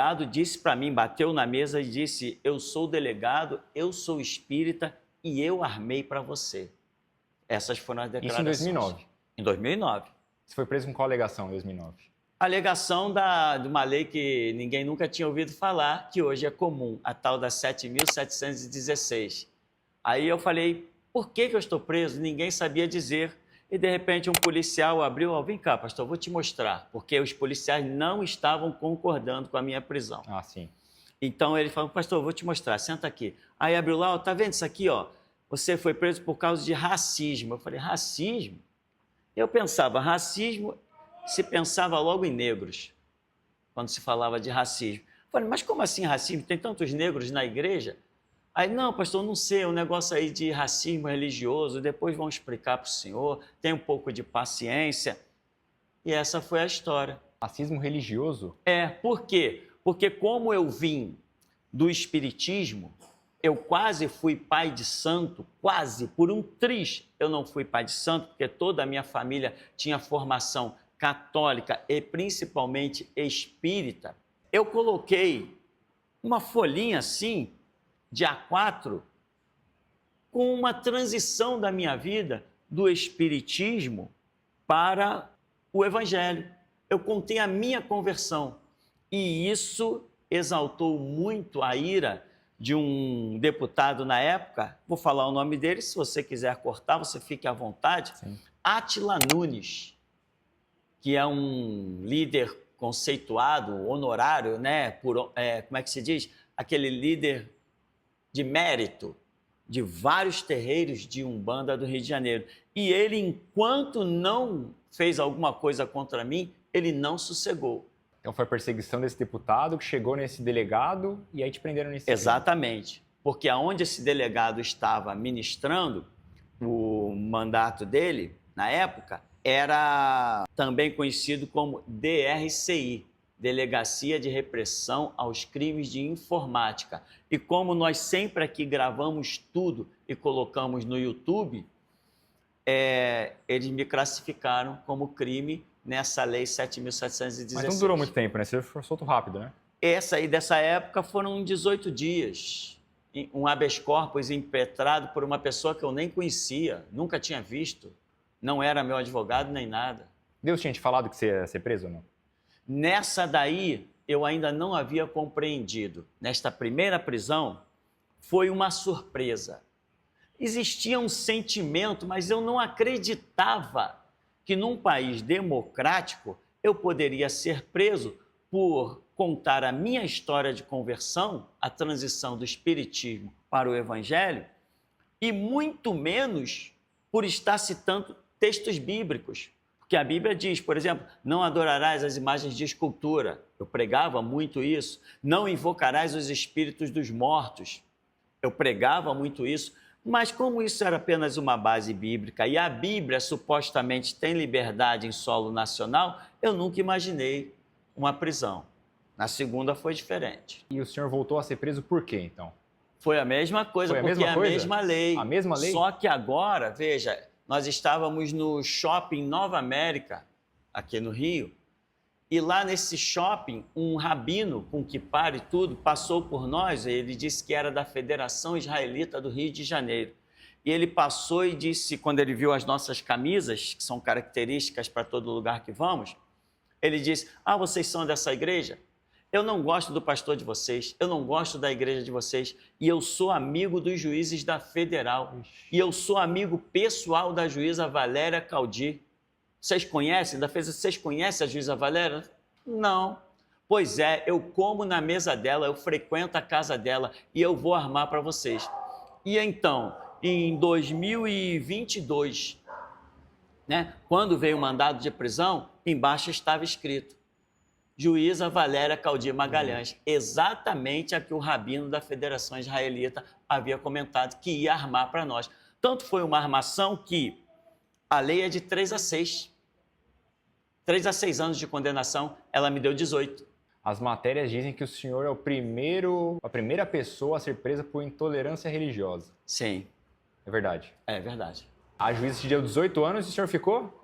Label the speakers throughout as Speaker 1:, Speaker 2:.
Speaker 1: delegado disse para mim, bateu na mesa e disse: eu sou delegado, eu sou espírita e eu armei para você. Essas foram as
Speaker 2: Isso em
Speaker 1: declarações.
Speaker 2: 2009.
Speaker 1: Em 2009.
Speaker 2: Você foi preso com qual alegação em 2009?
Speaker 1: A alegação de uma lei que ninguém nunca tinha ouvido falar, que hoje é comum, a tal da 7.716. Aí eu falei, por que eu estou preso? Ninguém sabia dizer. E, de repente, um policial abriu, vem cá, pastor, vou te mostrar. Porque os policiais não estavam concordando com a minha prisão.
Speaker 2: Ah, sim.
Speaker 1: Então, ele falou, pastor, vou te mostrar, senta aqui. Aí abriu lá, tá vendo isso aqui, ó? Você foi preso por causa de racismo. Eu falei, racismo? Eu pensava, racismo, se pensava logo em negros, quando se falava de racismo. Eu falei, mas como assim racismo? Tem tantos negros na igreja? Aí, não, pastor, não sei, um negócio aí de racismo religioso, depois vão explicar para o senhor, tem um pouco de paciência. E essa foi a história.
Speaker 2: Racismo religioso?
Speaker 1: Por quê? Porque como eu vim do espiritismo, eu quase fui pai de santo, quase, por um triz eu não fui pai de santo, porque toda a minha família tinha formação católica e principalmente espírita. Eu coloquei uma folhinha assim, de A4, com uma transição da minha vida do espiritismo para o evangelho. Eu contei a minha conversão e isso exaltou muito a ira de um deputado na época, vou falar o nome dele, se você quiser cortar, você fique à vontade.
Speaker 2: Sim.
Speaker 1: Átila Nunes, que é um líder conceituado, honorário, né? Como é que se diz? Aquele líder de mérito de vários terreiros de Umbanda do Rio de Janeiro. E ele, enquanto não fez alguma coisa contra mim, ele não sossegou.
Speaker 2: Então foi a perseguição desse deputado que chegou nesse delegado e aí te prenderam nesse
Speaker 1: Exatamente. Porque aonde esse delegado estava ministrando, o mandato dele, na época, era também conhecido como DRCI, Delegacia de Repressão aos Crimes de Informática. E como nós sempre aqui gravamos tudo e colocamos no YouTube, eles me classificaram como crime nessa lei 7.716.
Speaker 2: Mas não durou muito tempo, né? Você foi solto rápido, né?
Speaker 1: Essa aí dessa época foram 18 dias. Um habeas corpus impetrado por uma pessoa que eu nem conhecia, nunca tinha visto. Não era meu advogado nem nada.
Speaker 2: Deus tinha te falado que você ia ser preso ou não?
Speaker 1: Nessa daí, eu ainda não havia compreendido. Nesta primeira prisão, foi uma surpresa. Existia um sentimento, mas eu não acreditava que num país democrático eu poderia ser preso por contar a minha história de conversão, a transição do espiritismo para o evangelho, e muito menos por estar citando textos bíblicos. Porque a Bíblia diz, por exemplo, não adorarás as imagens de escultura. Eu pregava muito isso. Não invocarás os espíritos dos mortos. Eu pregava muito isso. Mas como isso era apenas uma base bíblica e a Bíblia supostamente tem liberdade em solo nacional, eu nunca imaginei uma prisão. Na segunda foi diferente.
Speaker 2: E o senhor voltou a ser preso por quê, então?
Speaker 1: Foi a mesma coisa, porque é a mesma lei.
Speaker 2: A mesma lei?
Speaker 1: Só que agora, veja, nós estávamos no Shopping Nova América, aqui no Rio, e lá nesse shopping, um rabino com kippah e tudo passou por nós, ele disse que era da Federação Israelita do Rio de Janeiro. E ele passou e disse, quando ele viu as nossas camisas, que são características para todo lugar que vamos, ele disse, vocês são dessa igreja? Eu não gosto do pastor de vocês, eu não gosto da igreja de vocês, e eu sou amigo dos juízes da Federal, e eu sou amigo pessoal da juíza Valéria Caldi. Vocês conhecem? Vocês conhecem a juíza Valéria? Não. Pois é, eu como na mesa dela, eu frequento a casa dela e eu vou armar para vocês. E então, em 2022, né, quando veio o mandado de prisão, embaixo estava escrito Juíza Valéria Caldi Magalhães, exatamente a que o rabino da Federação Israelita havia comentado que ia armar para nós. Tanto foi uma armação que a lei é de 3 a 6. 3 a 6 anos de condenação, ela me deu 18.
Speaker 2: As matérias dizem que o senhor é a primeira pessoa a ser presa por intolerância religiosa.
Speaker 1: Sim.
Speaker 2: É verdade?
Speaker 1: É verdade.
Speaker 2: A juíza te deu 18 anos e o senhor ficou?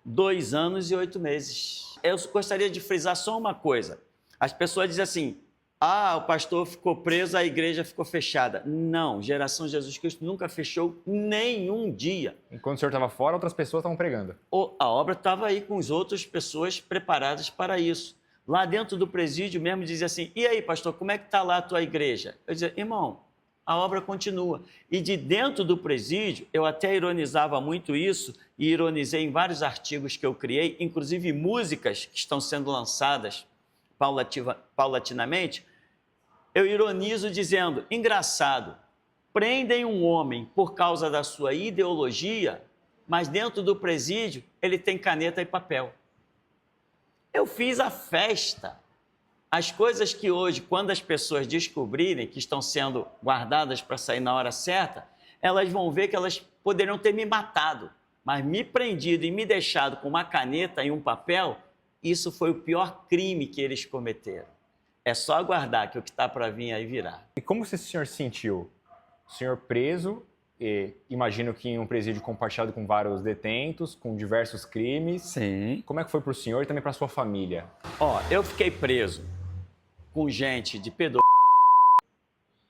Speaker 1: 2 anos e 8 meses. Eu gostaria de frisar só uma coisa. As pessoas dizem assim, o pastor ficou preso, a igreja ficou fechada. Não, Geração Jesus Cristo nunca fechou nenhum dia.
Speaker 2: Enquanto o senhor estava fora, outras pessoas estavam pregando.
Speaker 1: A obra estava aí com as outras pessoas preparadas para isso. Lá dentro do presídio mesmo dizia assim, e aí, pastor, como é que está lá a tua igreja? Eu dizia, irmão, a obra continua. E de dentro do presídio, eu até ironizava muito isso, e ironizei em vários artigos que eu criei, inclusive músicas que estão sendo lançadas paulatinamente, eu ironizo dizendo, engraçado, prendem um homem por causa da sua ideologia, mas dentro do presídio ele tem caneta e papel. Eu fiz a festa. As coisas que hoje, quando as pessoas descobrirem que estão sendo guardadas para sair na hora certa, elas vão ver que elas poderiam ter me matado, mas me prendido e me deixado com uma caneta e um papel, isso foi o pior crime que eles cometeram. É só aguardar que o que está para vir aí virá.
Speaker 2: E como você, o senhor se sentiu? O senhor preso, imagino que em um presídio compartilhado com vários detentos, com diversos crimes.
Speaker 1: Sim.
Speaker 2: Como é que foi para o senhor e também para a sua família?
Speaker 1: Eu fiquei preso com gente de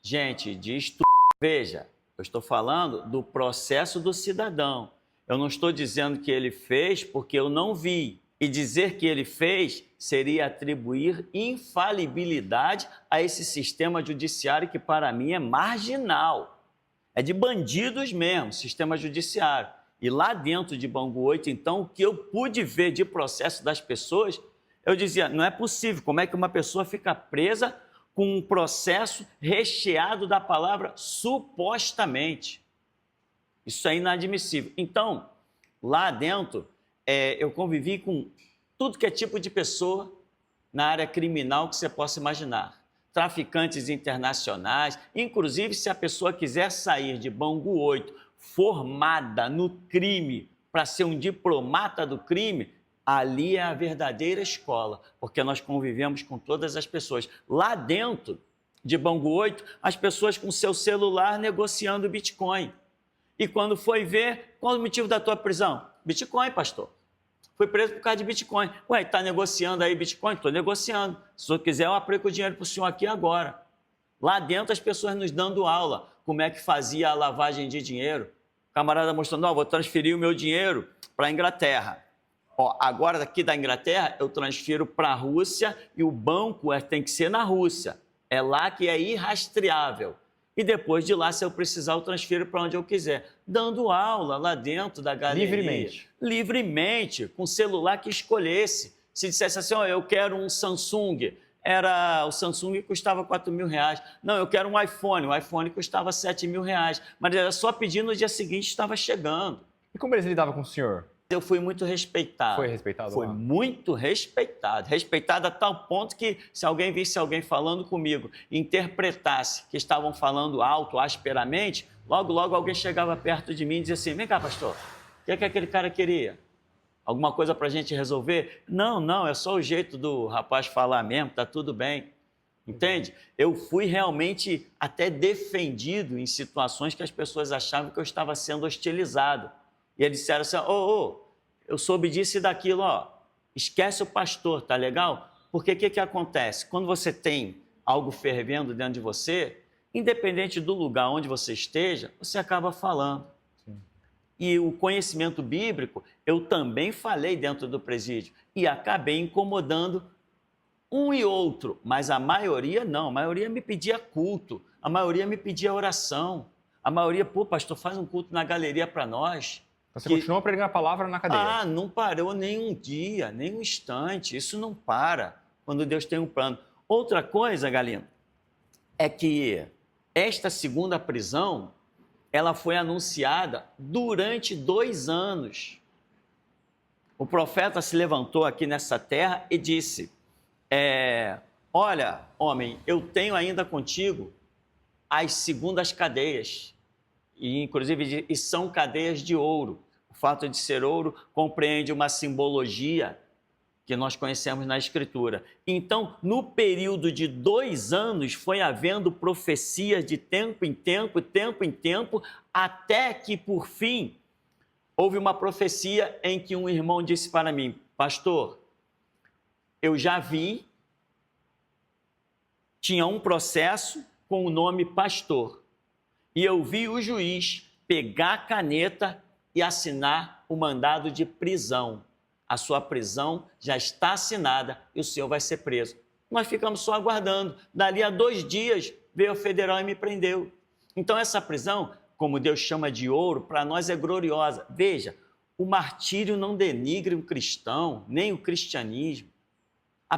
Speaker 1: gente de estupro. Veja, eu estou falando do processo do cidadão. Eu não estou dizendo que ele fez porque eu não vi. E dizer que ele fez seria atribuir infalibilidade a esse sistema judiciário que, para mim, é marginal. É de bandidos mesmo, sistema judiciário. E lá dentro de Bangu 8, então, o que eu pude ver de processo das pessoas, eu dizia, não é possível, como é que uma pessoa fica presa com um processo recheado da palavra supostamente? Isso é inadmissível. Então, lá dentro, eu convivi com tudo que é tipo de pessoa na área criminal que você possa imaginar. Traficantes internacionais, inclusive se a pessoa quiser sair de Bangu 8 formada no crime para ser um diplomata do crime, ali é a verdadeira escola, porque nós convivemos com todas as pessoas. Lá dentro de Bangu 8, as pessoas com seu celular negociando Bitcoin. E quando foi ver, qual o motivo da tua prisão? Bitcoin, pastor. Fui preso por causa de Bitcoin. Ué, está negociando aí Bitcoin? Estou negociando. Se o senhor quiser, eu aplico o dinheiro para o senhor aqui agora. Lá dentro, as pessoas nos dando aula, como é que fazia a lavagem de dinheiro. O camarada mostrando, vou transferir o meu dinheiro para a Inglaterra. Agora daqui da Inglaterra, eu transfiro para a Rússia e o banco tem que ser na Rússia. É lá que é irrastreável. E depois de lá, se eu precisar, eu transfiro para onde eu quiser. Dando aula lá dentro da galeria.
Speaker 2: Livremente.
Speaker 1: Livremente, com o celular que escolhesse. Se dissesse assim, eu quero um Samsung, o Samsung custava R$4.000. Não, eu quero um iPhone, o iPhone custava R$7.000. Mas era só pedir, no dia seguinte estava chegando.
Speaker 2: E como eles lidavam com o senhor?
Speaker 1: Eu fui muito respeitado.
Speaker 2: Foi respeitado?
Speaker 1: Foi muito respeitado. Respeitado a tal ponto que, se alguém visse alguém falando comigo, interpretasse que estavam falando alto, asperamente, logo alguém chegava perto de mim e dizia assim, vem cá, pastor, o que é que aquele cara queria? Alguma coisa para a gente resolver? Não, é só o jeito do rapaz falar mesmo, tá tudo bem. Entende? Eu fui realmente até defendido em situações que as pessoas achavam que eu estava sendo hostilizado. E eles disseram assim, eu soube disso e daquilo, esquece o pastor, tá legal? Porque o que acontece? Quando você tem algo fervendo dentro de você, independente do lugar onde você esteja, você acaba falando. Sim. E o conhecimento bíblico, eu também falei dentro do presídio e acabei incomodando um e outro, mas a maioria não, a maioria me pedia culto, a maioria me pedia oração, a maioria, pastor, faz um culto na galeria para nós.
Speaker 2: Você continua pregando a palavra na cadeia?
Speaker 1: Não parou nem um dia, nem um instante. Isso não para quando Deus tem um plano. Outra coisa, Galino, é que esta segunda prisão, ela foi anunciada durante 2 anos. O profeta se levantou aqui nessa terra e disse, olha, homem, eu tenho ainda contigo as segundas cadeias. E, inclusive, são cadeias de ouro. O fato de ser ouro compreende uma simbologia que nós conhecemos na Escritura. Então, no período de 2 anos, foi havendo profecias de tempo em tempo, até que, por fim, houve uma profecia em que um irmão disse para mim, pastor, eu já vi tinha um processo com o nome pastor. E eu vi o juiz pegar a caneta e assinar o mandado de prisão. A sua prisão já está assinada e o senhor vai ser preso. Nós ficamos só aguardando. Dali a 2 dias veio o federal e me prendeu. Então essa prisão, como Deus chama de ouro, para nós é gloriosa. Veja, o martírio não denigre o cristão, nem o cristianismo.